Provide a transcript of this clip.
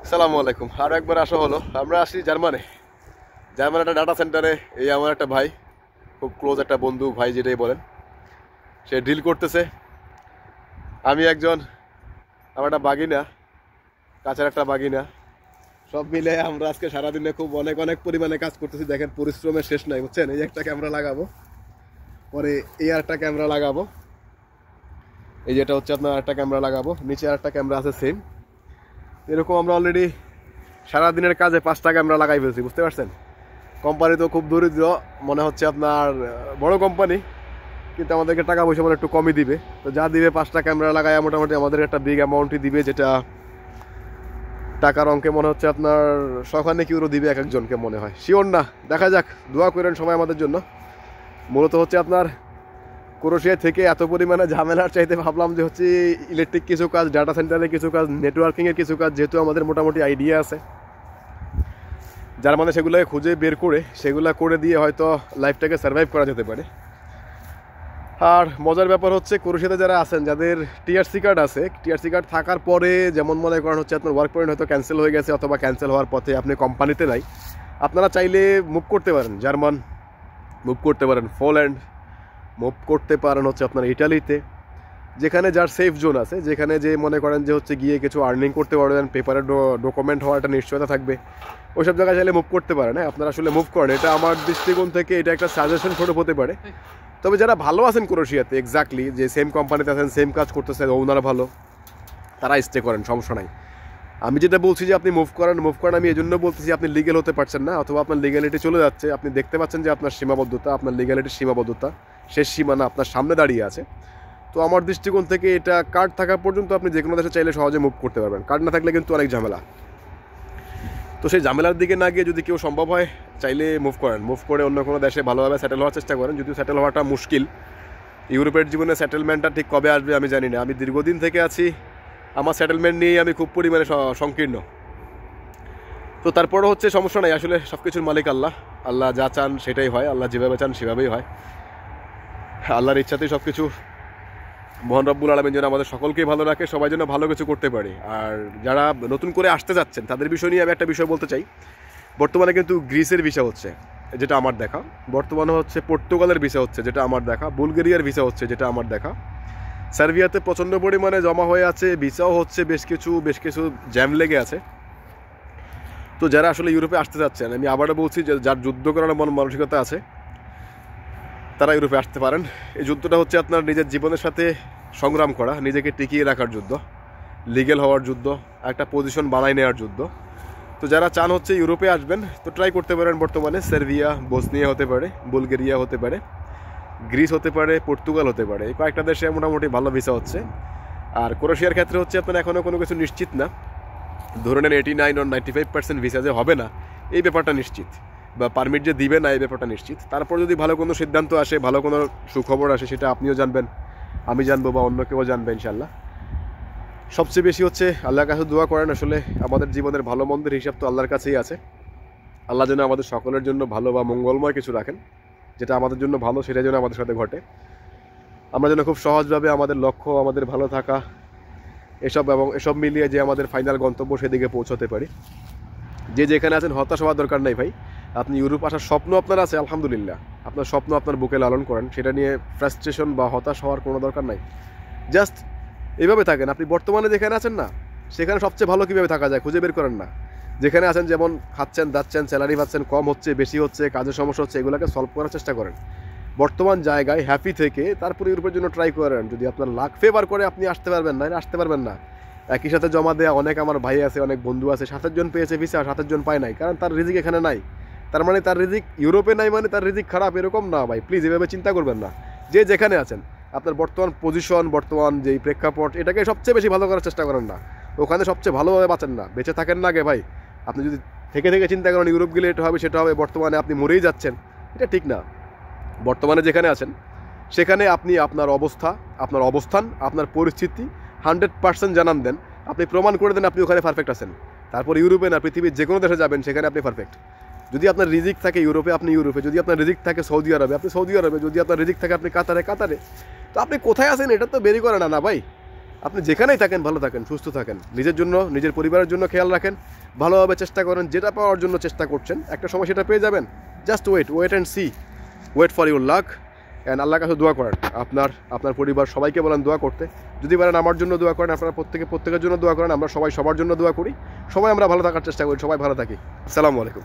আসসালামু আলাইকুম। আরও একবার আসা হলো। আমরা আসি জার্মানে। জার্মানে একটা ডাটা সেন্টারে এই আমার একটা ভাই, খুব ক্লোজ একটা বন্ধু ভাই যেটাই বলেন, সে ডিল করতেছে। আমি একজন, আমার একটা বাগিনা, কাছের একটা বাগিনা, সব মিলে আমরা আজকে সারাদিনে খুব অনেক অনেক পরিমাণে কাজ করতেছি। দেখেন পরিশ্রমের শেষ নাই, বুঝছেন? এই একটা ক্যামেরা লাগাবো, পরে এই আর একটা ক্যামেরা লাগাবো, এই যেটা হচ্ছে আপনার একটা ক্যামেরা লাগাবো, নিচে আর একটা ক্যামেরা আছে সেম। এরকম আমরা অলরেডি সারাদিনের কাজে 5টা ক্যামেরা লাগাই ফেলছি, বুঝতে পারছেন? কোম্পানি তো খুব দরিদ্র মনে হচ্ছে, আপনার বড় কোম্পানি, কিন্তু আমাদেরকে টাকা পয়সা মানে একটু কমই দিবে। তো যা দিবে 5টা ক্যামেরা লাগায় মোটামুটি আমাদের একটা বিগ অ্যামাউন্টই দিবে, যেটা টাকার অঙ্কে মনে হচ্ছে আপনার সখানে ইউরো দিবে এক একজনকে মনে হয়, শিওর না, দেখা যাক। দোয়া করেন সবাই আমাদের জন্য। মূলত হচ্ছে আপনার ক্রোয়েশিয়া থেকে এত পরিমাণে ঝামেলার চাইতে ভাবলাম যে হচ্ছে ইলেকট্রিক কিছু কাজ, ডাটা সেন্টারের কিছু কাজ, নেটওয়ার্কিংয়ের কিছু কাজ, যেহেতু আমাদের মোটামুটি আইডিয়া আছে, যার মানে সেগুলোকে খুঁজে বের করে সেগুলো করে দিয়ে হয়তো লাইফটাকে সার্ভাইভ করা যেতে পারে। আর মজার ব্যাপার হচ্ছে ক্রোয়েশিয়াতে যারা আছেন, যাদের টিআরসি কার্ড আছে, টিআরসি কার্ড থাকার পরে যেমন মনে করেন হচ্ছে আপনার ওয়ার্ক পয়েন্ট হয়তো ক্যান্সেল হয়ে গেছে, অথবা ক্যান্সেল হওয়ার পথে আপনি কোম্পানিতে নাই, আপনারা চাইলে মুভ করতে পারেন জার্মান, মুভ করতে পারেন পোল্যান্ড, মুভ করতে পারেন হচ্ছে আপনার ইটালিতে, যেখানে যার সেফ জোন আছে, যেখানে যে মনে করেন যে হচ্ছে গিয়ে কিছু আর্নিং করতে পারবেন, পেপারের ডকুমেন্ট হওয়ার একটা নিশ্চয়তা থাকবে, ওইসব জায়গায় চাইলে মুভ করতে পারেন। হ্যাঁ, আপনারা আসলে মুভ করেন, এটা আমার দৃষ্টিকোণ থেকে এটা একটা সাজেশন স্বরূপ হতে পারে। তবে যারা ভালো আছেন ক্রোয়েশিয়াতে, এক্স্যাক্টলি যে সেম কোম্পানিতে আছেন, সেম কাজ করতেছেন, ওনারা ভালো, তারা স্টে করেন, সমস্যা নাই। আমি যেটা বলছি যে আপনি মুভ করেন, আমি এই জন্য বলতেছি, আপনি লিগেল হতে পারছেন না, অথবা আপনার লিগ্যালিটি চলে যাচ্ছে, আপনি দেখতে পাচ্ছেন যে আপনার সীমাবদ্ধতা, আপনার লিগ্যালিটির সীমাবদ্ধতা, শেষ সীমানা আপনার সামনে দাঁড়িয়ে আছে। তো আমার দৃষ্টিকোণ থেকে এটা কার্ড থাকা পর্যন্ত আপনি যে কোনো দেশে চাইলে সহজে মুভ করতে পারবেন, কার্ড না থাকলে কিন্তু অনেক ঝামেলা। তো সেই ঝামেলার দিকে না গিয়ে যদি কেউ সম্ভব হয় চাইলে মুভ করেন, মুভ করে অন্য কোনো দেশে ভালোভাবে সেটেল হওয়ার চেষ্টা করেন। যদিও সেটেল হওয়াটা মুশকিল, ইউরোপের জীবনে সেটেলমেন্টটা ঠিক কবে আসবে আমি জানি না। আমি দীর্ঘদিন থেকে আছি, আমার সেটেলমেন্ট নিয়ে আমি খুব পরিমাণে সংকীর্ণ। তো তারপরও হচ্ছে সমস্যা নাই, আসলে সব কিছুর মালিক আল্লাহ, আল্লাহ যা চান সেটাই হয়, আল্লাহ যেভাবে চান সেভাবেই হয়, আল্লাহর ইচ্ছাতেই সব কিছু। মহান রব্বুল আলামিন যেন আমাদের সকলকেই ভালো রাখে, সবাই যেন ভালো কিছু করতে পারি। আর যারা নতুন করে আসতে যাচ্ছেন তাদের বিষয় নিয়ে আমি একটা বিষয় বলতে চাই। বর্তমানে কিন্তু গ্রিসের ভিসা হচ্ছে, যেটা আমার দেখা, বর্তমানে হচ্ছে পর্তুগালের ভিসা হচ্ছে, যেটা আমার দেখা, বুলগেরিয়ার ভিসা হচ্ছে, যেটা আমার দেখা, সার্বিয়াতে প্রচণ্ড পরিমাণে জমা হয়ে আছে, ভিসাও হচ্ছে, বেশ কিছু জ্যাম লেগে আছে। তো যারা আসলে ইউরোপে আসতে যাচ্ছেন, আমি আবারও বলছি যে যার যুদ্ধ করার মানসিকতা আছে তারা ইউরোপে আসতে পারেন। এই যুদ্ধটা হচ্ছে আপনার নিজের জীবনের সাথে সংগ্রাম করা, নিজেকে টিকিয়ে রাখার যুদ্ধ, লিগেল হওয়ার যুদ্ধ, একটা পজিশন বানাই নেওয়ার যুদ্ধ। তো যারা চান হচ্ছে ইউরোপে আসবেন, তো ট্রাই করতে পারেন। বর্তমানে সার্বিয়া, বসনিয়া হতে পারে, বুলগেরিয়া হতে পারে, গ্রিস হতে পারে, পর্তুগাল হতে পারে, এই কয়েকটা দেশে মোটামুটি ভালো ভিসা হচ্ছে। আর ক্রোয়েশিয়ার ক্ষেত্রে হচ্ছে আপনার এখনও কোনো কিছু নিশ্চিত না, ধরে নেন 89 or 95% ভিসা যে হবে না এই ব্যাপারটা নিশ্চিত, বা পারমিট যে দিবে না এই ব্যাপারটা নিশ্চিত। তারপর যদি ভালো কোনো সিদ্ধান্ত আসে, ভালো কোনো সুখবর আসে, সেটা আপনিও জানবেন, আমি জানবো, বা অন্য কেউ জানবে ইনশাল্লাহ। সবচেয়ে বেশি হচ্ছে আল্লাহর কাছে দোয়া করেন, আসলে আমাদের জীবনের ভালো মন্দের হিসাব তো আল্লাহর কাছেই আছে। আল্লাহ যেন আমাদের সকলের জন্য ভালো বা মঙ্গলময় কিছু রাখেন, যেটা আমাদের জন্য ভালো সেটা যেন আমাদের সাথে ঘটে। আমরা যেন খুব সহজভাবে আমাদের লক্ষ্য, আমাদের ভালো থাকা, এসব মিলিয়ে যে আমাদের ফাইনাল গন্তব্য সেদিকে পৌঁছতে পারি। যে যেখানে আছেন হতাশ হওয়ার দরকার নেই ভাই। আপনি ইউরোপ আসার স্বপ্ন আপনার আছে, আলহামদুলিল্লাহ, আপনার স্বপ্ন আপনার বুকে লালন করেন, সেটা নিয়ে ফ্রাস্ট্রেশন বা হতাশ হওয়ার কোনো দরকার নাই। জাস্ট এইভাবে থাকেন, আপনি বর্তমানে যেখানে আছেন না সেখানে সবচেয়ে ভালো কীভাবে থাকা যায় খুঁজে বের করেন না। যেখানে আছেন, যেমন খাচ্ছেন দাচ্ছেন, স্যালারি পাচ্ছেন, কম হচ্ছে বেশি হচ্ছে, কাজের সমস্যা হচ্ছে, এগুলোকে সলভ করার চেষ্টা করেন বর্তমান জায়গায় হ্যাপি থেকে। তারপরে ইউরোপের জন্য ট্রাই করেন। যদি আপনার লাক ফেভার করে আপনি আসতে পারবেন না, আসতে পারবেন না। একই সাথে জমা দেওয়া অনেক আমার ভাই আছে, অনেক বন্ধু আছে, 7 জন পেয়েছে ভিসা, 7 জন পায় নাই, কারণ তার রিজিক এখানে নাই। তার মানে তার রিজিক ইউরোপে নাই মানে তার রিজিক খারাপ, এরকম না ভাই, প্লিজ এভাবে চিন্তা করবেন না। যে যেখানে আছেন আপনার বর্তমান পজিশন, বর্তমান যেই প্রেক্ষাপট, এটাকে সবচেয়ে বেশি ভালো করার চেষ্টা করেন না, ওখানে সবচেয়ে ভালোভাবে বাঁচেন না, বেঁচে থাকেন না আগে ভাই। আপনি যদি থেকে চিন্তা করেন ইউরোপ গেলে এটা হবে সেটা হবে, বর্তমানে আপনি মরেই যাচ্ছেন, এটা ঠিক না। বর্তমানে যেখানে আছেন সেখানে আপনি আপনার অবস্থা, আপনার অবস্থান, আপনার পরিস্থিতি 100% জানান দেন, আপনি প্রমাণ করে দেন আপনি ওখানে পারফেক্ট আছেন। তারপর ইউরোপে না পৃথিবীর যে কোনো দেশে যাবেন সেখানে আপনি পারফেক্ট। যদি আপনার রিজিক থাকে ইউরোপে, আপনি ইউরোপে, যদি আপনার রিজিক থাকে সৌদি আরবে, আপনি সৌদি আরবে, যদি আপনার রিজিক থাকে আপনি কাতারে। তো আপনি কোথায় আছেন এটা তো বেরি করে না ভাই। আপনি যেখানেই থাকেন ভালো থাকেন, সুস্থ থাকেন, নিজের জন্য নিজের পরিবারের জন্য খেয়াল রাখেন, ভালোভাবে চেষ্টা করেন, যেটা পাওয়ার জন্য চেষ্টা করছেন একটা সময় সেটা পেয়ে যাবেন। Just wait and see, wait for your luck. And আল্লাহর কাছে দোয়া করেন, আপনার পরিবার সবাইকে বলেন দোয়া করতে। যদি পারেন আমার জন্য দোয়া করেন, আপনারা প্রত্যেকের জন্য দোয়া করেন। আমরা সবাই সবার জন্য দোয়া করি, সবাই আমরা ভালো থাকার চেষ্টা করি, সবাই ভালো থাকি। আসসালামু আলাইকুম।